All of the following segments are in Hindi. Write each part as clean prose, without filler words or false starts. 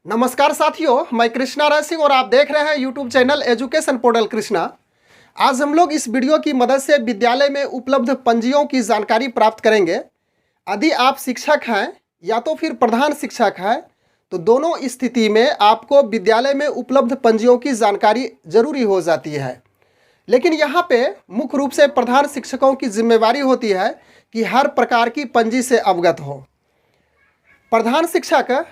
नमस्कार साथियों, मैं कृष्णा राय सिंह और आप देख रहे हैं YouTube channel education portal Krishna. आज हम लोग इस वीडियो की मदद से विद्यालय में उपलब्ध पंजियों की जानकारी प्राप्त करेंगे। यदि आप शिक्षक हैं या तो फिर प्रधान शिक्षक हैं तो दोनों स्थिति में आपको विद्यालय में उपलब्ध पंजियों की जानकारी जरूरी हो जाती है। लेकिन यहाँ पे मुख्य रूप से प्रधान शिक्षकों की जिम्मेवारी होती है कि हर प्रकार की पंजी से अवगत हो। प्रधान शिक्षक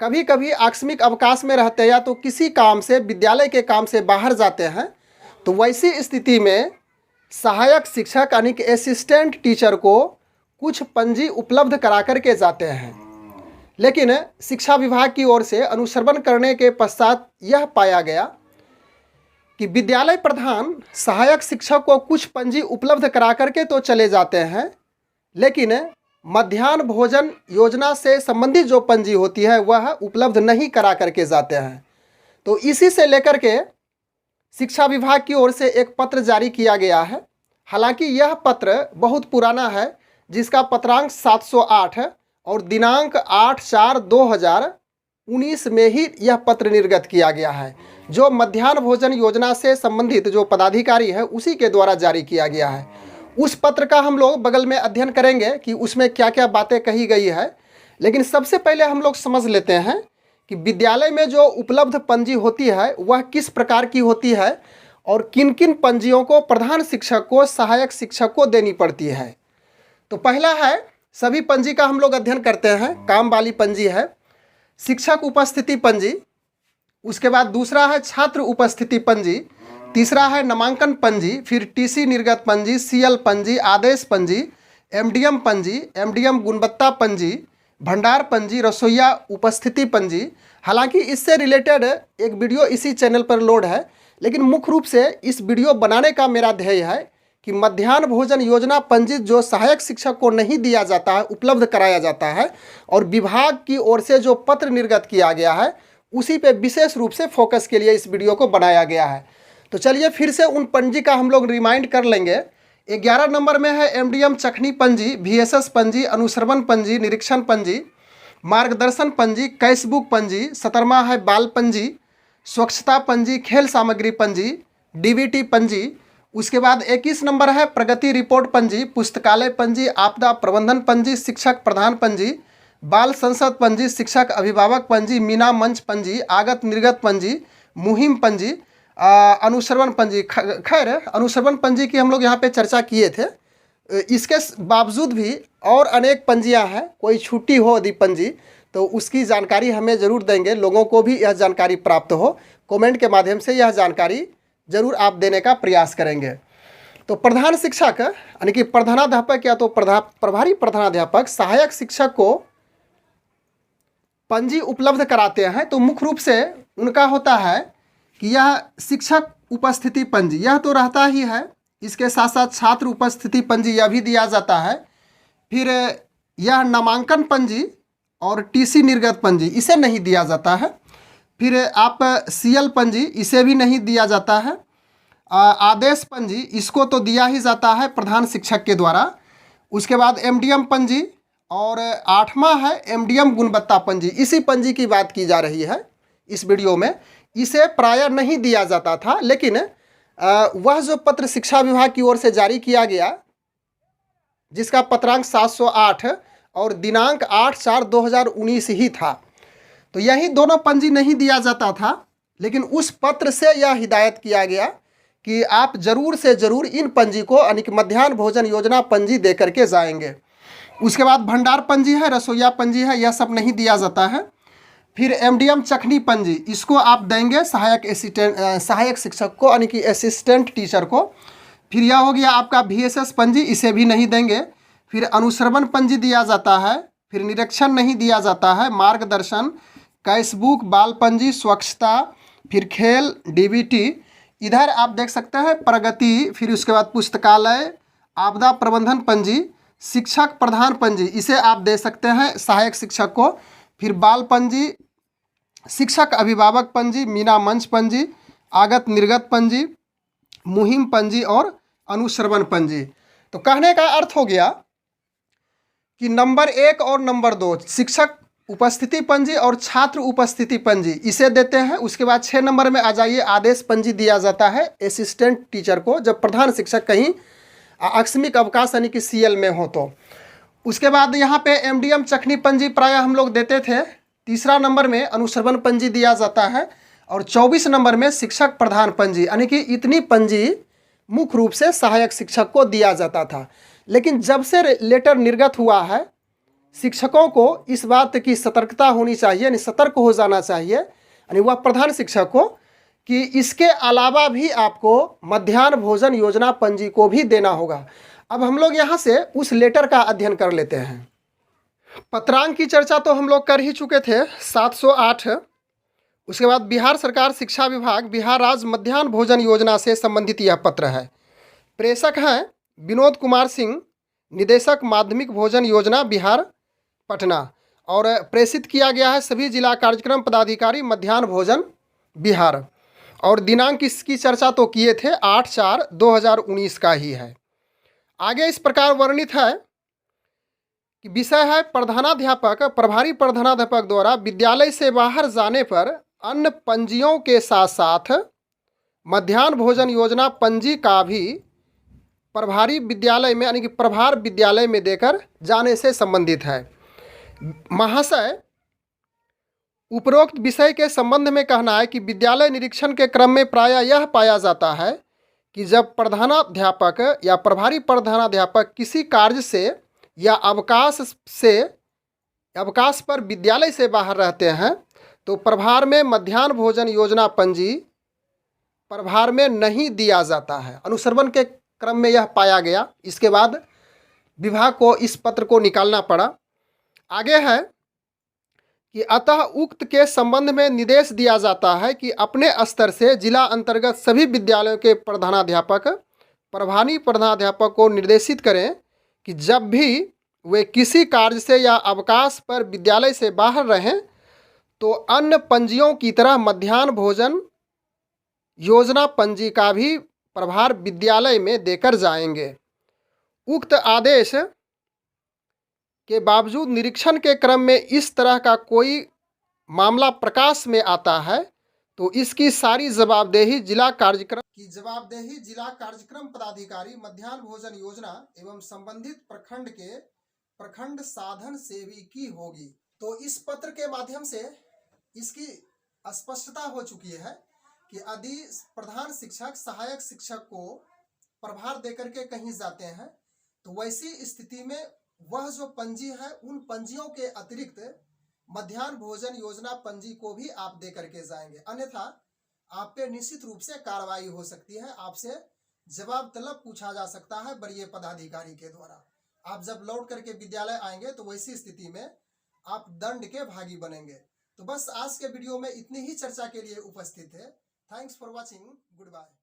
कभी कभी आकस्मिक अवकाश में रहते हैं या तो किसी काम से, विद्यालय के काम से बाहर जाते हैं, तो वैसी स्थिति में सहायक शिक्षक यानी कि असिस्टेंट टीचर को कुछ पंजी उपलब्ध करा करके जाते हैं। लेकिन शिक्षा विभाग की ओर से अनुश्रवण करने के पश्चात यह पाया गया कि विद्यालय प्रधान सहायक शिक्षक को कुछ पंजी उपलब्ध करा करके तो चले जाते हैं, लेकिन मध्याह्न भोजन योजना से संबंधित जो पंजी होती है वह उपलब्ध नहीं करा करके जाते हैं। तो इसी से लेकर के शिक्षा विभाग की ओर से एक पत्र जारी किया गया है। हालांकि यह पत्र बहुत पुराना है, जिसका पत्रांक 708 है और दिनांक 8/4/2019 में ही यह पत्र निर्गत किया गया है, जो मध्याह्न भोजन योजना से संबंधित जो पदाधिकारी है उसी के द्वारा जारी किया गया है। उस पत्र का हम लोग बगल में अध्ययन करेंगे कि उसमें क्या क्या बातें कही गई है। लेकिन सबसे पहले हम लोग समझ लेते हैं कि विद्यालय में जो उपलब्ध पंजी होती है वह किस प्रकार की होती है और किन किन पंजियों को प्रधान शिक्षक को, सहायक शिक्षक को देनी पड़ती है। तो पहला है, सभी पंजी का हम लोग अध्ययन करते हैं। काम वाली पंजी है शिक्षक उपस्थिति पंजी, उसके बाद दूसरा है छात्र उपस्थिति पंजी, तीसरा है नामांकन पंजी, फिर टीसी निर्गत पंजी, सीएल पंजी, आदेश पंजी, एमडीएम पंजी, एमडीएम गुणवत्ता पंजी, भंडार पंजी, रसोईया उपस्थिति पंजी। हालांकि इससे रिलेटेड एक वीडियो इसी चैनल पर लोड है, लेकिन मुख्य रूप से इस वीडियो बनाने का मेरा ध्येय है कि मध्याह्न भोजन योजना पंजी जो सहायक शिक्षक को नहीं दिया जाता है, उपलब्ध कराया जाता है, और विभाग की ओर से जो पत्र निर्गत किया गया है उसी पे विशेष रूप से फोकस के लिए इस वीडियो को बनाया गया है। तो चलिए फिर से उन पंजी का हम लोग रिमाइंड कर लेंगे। 11 नंबर में है एमडीएम चखनी पंजी, VSS पंजी, अनुश्रवण पंजी, निरीक्षण पंजी, मार्गदर्शन पंजी, कैश बुक पंजी। 17वां है बाल पंजी, स्वच्छता पंजी, खेल सामग्री पंजी, DBT पंजी। उसके बाद 21 नंबर है प्रगति रिपोर्ट पंजी, पुस्तकालय पंजी, आपदा प्रबंधन पंजी, शिक्षक प्रधान पंजी, बाल संसद पंजी, शिक्षक अभिभावक पंजी, मीना मंच पंजी, आगत निर्गत पंजी, मुहिम पंजी, अनुश्रवण पंजी। खैर अनुश्रवण पंजी की हम लोग यहाँ पे चर्चा किए थे। इसके बावजूद भी और अनेक पंजियाँ हैं, कोई छुट्टी हो यदि पंजी तो उसकी जानकारी हमें ज़रूर देंगे, लोगों को भी यह जानकारी प्राप्त हो। कमेंट के माध्यम से यह जानकारी ज़रूर आप देने का प्रयास करेंगे। तो प्रधान शिक्षक यानी कि प्रधानाध्यापक या तो प्रभारी प्रधानाध्यापक सहायक शिक्षक को पंजी उपलब्ध कराते हैं। तो मुख्य रूप से उनका होता है कि यह शिक्षक उपस्थिति पंजी, यह तो रहता ही है, इसके साथ साथ छात्र उपस्थिति पंजी यह भी दिया जाता है। फिर यह नामांकन पंजी और टीसी निर्गत पंजी इसे नहीं दिया जाता है। फिर आप सीएल पंजी इसे भी नहीं दिया जाता है। आदेश पंजी इसको तो दिया ही जाता है प्रधान शिक्षक के द्वारा। उसके बाद एमडीएम पंजी और 8वां है एमडीएम गुणवत्ता पंजी। इसी पंजी की बात की जा रही है इस वीडियो में। इसे प्रायः नहीं दिया जाता था, लेकिन वह जो पत्र शिक्षा विभाग की ओर से जारी किया गया जिसका पत्रांक 708 और दिनांक 8/4/2019 ही था, तो यही दोनों पंजी नहीं दिया जाता था। लेकिन उस पत्र से यह हिदायत किया गया कि आप जरूर से ज़रूर इन पंजी को यानी कि मध्याह्न भोजन योजना पंजी दे करके जाएंगे। उसके बाद भंडार पंजी है, रसोईया पंजी है, यह सब नहीं दिया जाता है। फिर एमडीएम चखनी पंजी इसको आप देंगे सहायक शिक्षक को यानी कि असिस्टेंट टीचर को। फिर यह हो गया आपका VSS पंजी, इसे भी नहीं देंगे। फिर अनुश्रवण पंजी दिया जाता है। फिर निरीक्षण नहीं दिया जाता है। मार्गदर्शन, कैश बुक, बाल पंजी, स्वच्छता, फिर खेल, DBT। इधर आप देख सकते हैं प्रगति, फिर उसके बाद पुस्तकालय, आपदा प्रबंधन पंजी, शिक्षक प्रधान पंजी इसे आप दे सकते हैं सहायक शिक्षक को। फिर बाल पंजी, शिक्षक अभिभावक पंजी, मीना मंच पंजी, आगत निर्गत पंजी, मुहिम पंजी और अनुश्रवण पंजी। तो कहने का अर्थ हो गया कि नंबर 1 और नंबर 2 शिक्षक उपस्थिति पंजी और छात्र उपस्थिति पंजी इसे देते हैं। उसके बाद 6 नंबर में आ जाइए, आदेश पंजी दिया जाता है असिस्टेंट टीचर को जब प्रधान शिक्षक कहीं आकस्मिक अवकाश यानी कि CL में हो तो। उसके बाद यहाँ पे MDM चखनी पंजी प्रायः हम लोग देते थे। तीसरा नंबर में अनुश्रवण पंजी दिया जाता है और 24 नंबर में शिक्षक प्रधान पंजी, यानी कि इतनी पंजी मुख्य रूप से सहायक शिक्षक को दिया जाता था। लेकिन जब से लेटर निर्गत हुआ है, शिक्षकों को इस बात की सतर्कता होनी चाहिए, यानी सतर्क हो जाना चाहिए, यानी वह प्रधान शिक्षक को, कि इसके अलावा भी आपको मध्याह्न भोजन योजना पंजी को भी देना होगा। अब हम लोग यहाँ से उस लेटर का अध्ययन कर लेते हैं। पत्रांक की चर्चा तो हम लोग कर ही चुके थे, 708। उसके बाद बिहार सरकार शिक्षा विभाग बिहार राज्य मध्याह्न भोजन योजना से संबंधित यह पत्र है। प्रेषक हैं विनोद कुमार सिंह, निदेशक माध्यमिक भोजन योजना बिहार पटना, और प्रेषित किया गया है सभी जिला कार्यक्रम पदाधिकारी मध्याह्न भोजन बिहार। और दिनांक इसकी चर्चा तो किए थे, 8/4/2019 का ही है। आगे इस प्रकार वर्णित है कि विषय है प्रधानाध्यापक, प्रभारी प्रधानाध्यापक द्वारा विद्यालय से बाहर जाने पर अन्य पंजियों के साथ साथ मध्याह्न भोजन योजना पंजी का भी प्रभारी विद्यालय में यानी कि प्रभार विद्यालय में देकर जाने से संबंधित है। महाशय, उपरोक्त विषय के संबंध में कहना है कि विद्यालय निरीक्षण के क्रम में प्रायः यह पाया जाता है कि जब प्रधानाध्यापक या प्रभारी प्रधानाध्यापक किसी कार्य से या अवकाश पर विद्यालय से बाहर रहते हैं तो प्रभार में मध्याह्न भोजन योजना पंजी प्रभार में नहीं दिया जाता है। अनुश्रवण के क्रम में यह पाया गया, इसके बाद विभाग को इस पत्र को निकालना पड़ा। आगे है कि अतः उक्त के संबंध में निर्देश दिया जाता है कि अपने स्तर से जिला अंतर्गत सभी विद्यालयों के प्रधानाध्यापक प्रभारी प्रधानाध्यापक को निर्देशित करें कि जब भी वे किसी कार्य से या अवकाश पर विद्यालय से बाहर रहें तो अन्य पंजियों की तरह मध्याह्न भोजन योजना पंजी का भी प्रभार विद्यालय में देकर जाएंगे। उक्त आदेश के बावजूद निरीक्षण के क्रम में इस तरह का कोई मामला प्रकाश में आता है तो इसकी सारी जवाबदेही जिला कार्यक्रम पदाधिकारी मध्याह्न भोजन योजना एवं संबंधित प्रखंड के प्रखंड साधन सेवी की होगी। तो इस पत्र के माध्यम से इसकी स्पष्टता हो चुकी है कि यदि प्रधान शिक्षक सहायक शिक्षक को प्रभार देकर के कहीं जाते हैं तो वैसी स्थिति में वह जो पंजी है उन पंजियों के अतिरिक्त मध्याह्न भोजन योजना पंजी को भी आप दे करके जाएंगे, अन्यथा आप पे निश्चित रूप से कार्रवाई हो सकती है। आपसे जवाब तलब पूछा जा सकता है वरीय पदाधिकारी के द्वारा। आप जब लौट करके विद्यालय आएंगे तो वैसी स्थिति में आप दंड के भागी बनेंगे। तो बस आज के वीडियो में इतनी ही चर्चा के लिए उपस्थित है। Thanks for watching, good bye.